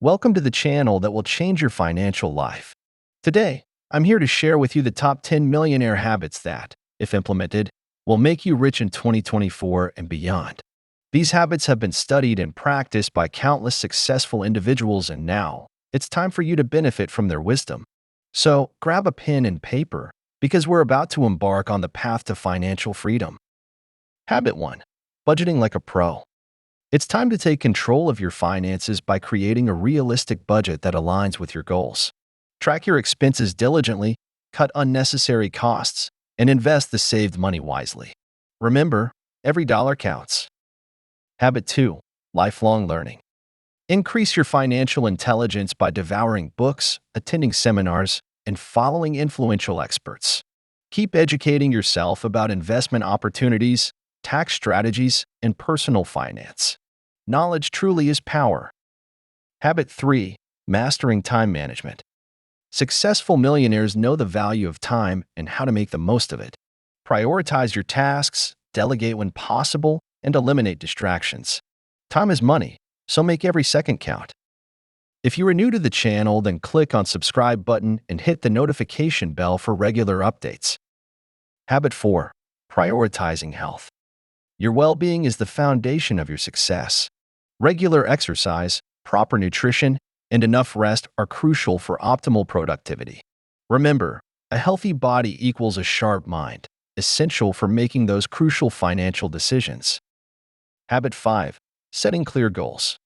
Welcome to the channel that will change your financial life. Today, I'm here to share with you the top 10 millionaire habits that, if implemented, will make you rich in 2024 and beyond. These habits have been studied and practiced by countless successful individuals, and now it's time for you to benefit from their wisdom. So, grab a pen and paper because we're about to embark on the path to financial freedom. Habit 1. Budgeting like a pro. It's time to take control of your finances by creating a realistic budget that aligns with your goals. Track your expenses diligently, cut unnecessary costs, and invest the saved money wisely. Remember, every dollar counts. Habit 2. Lifelong learning. Increase your financial intelligence by devouring books, attending seminars, and following influential experts. Keep educating yourself about investment opportunities, tax strategies, and personal finance. Knowledge truly is power. Habit 3. Mastering time management. Successful millionaires know the value of time and how to make the most of it. Prioritize your tasks, delegate when possible, and eliminate distractions. Time is money, so make every second count. If you are new to the channel, then click on subscribe button and hit the notification bell for regular updates. Habit 4. Prioritizing health. Your well-being is the foundation of your success. Regular exercise, proper nutrition, and enough rest are crucial for optimal productivity. Remember, a healthy body equals a sharp mind, essential for making those crucial financial decisions. Habit 5. Setting clear goals.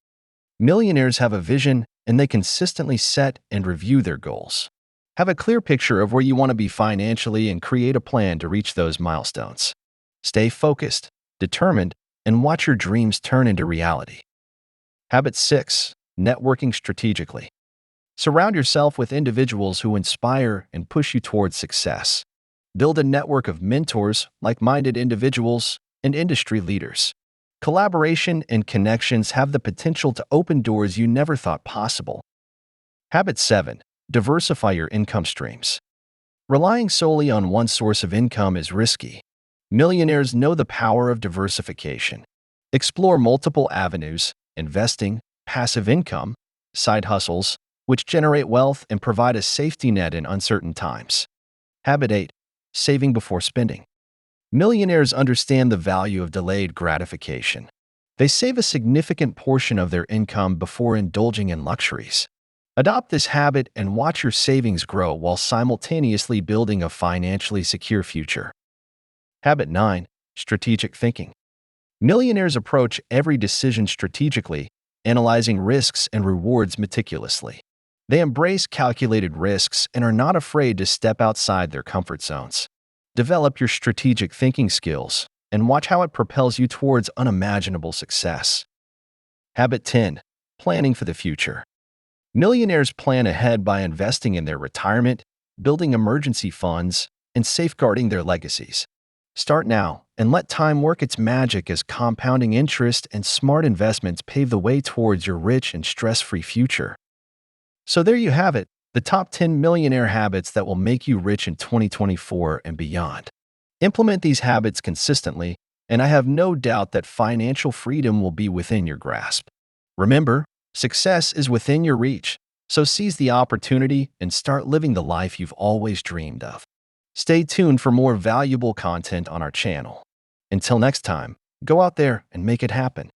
Millionaires have a vision, and they consistently set and review their goals. Have a clear picture of where you want to be financially and create a plan to reach those milestones. Stay focused, determined, and watch your dreams turn into reality. Habit 6. Networking strategically. Surround yourself with individuals who inspire and push you towards success. Build a network of mentors, like-minded individuals, and industry leaders. Collaboration and connections have the potential to open doors you never thought possible. Habit 7. Diversify your income streams. Relying solely on one source of income is risky. Millionaires know the power of diversification. Explore multiple avenues: investing, passive income, side hustles, which generate wealth and provide a safety net in uncertain times. Habit 8. Saving before spending. Millionaires understand the value of delayed gratification. They save a significant portion of their income before indulging in luxuries. Adopt this habit and watch your savings grow while simultaneously building a financially secure future. Habit 9. Strategic thinking. Millionaires approach every decision strategically, analyzing risks and rewards meticulously. They embrace calculated risks and are not afraid to step outside their comfort zones. Develop your strategic thinking skills and watch how it propels you towards unimaginable success. Habit 10. Planning for the future. Millionaires plan ahead by investing in their retirement, building emergency funds, and safeguarding their legacies. Start now and let time work its magic as compounding interest and smart investments pave the way towards your rich and stress-free future. So there you have it, the top 10 millionaire habits that will make you rich in 2024 and beyond. Implement these habits consistently, and I have no doubt that financial freedom will be within your grasp. Remember, success is within your reach, so seize the opportunity and start living the life you've always dreamed of. Stay tuned for more valuable content on our channel. Until next time, go out there and make it happen.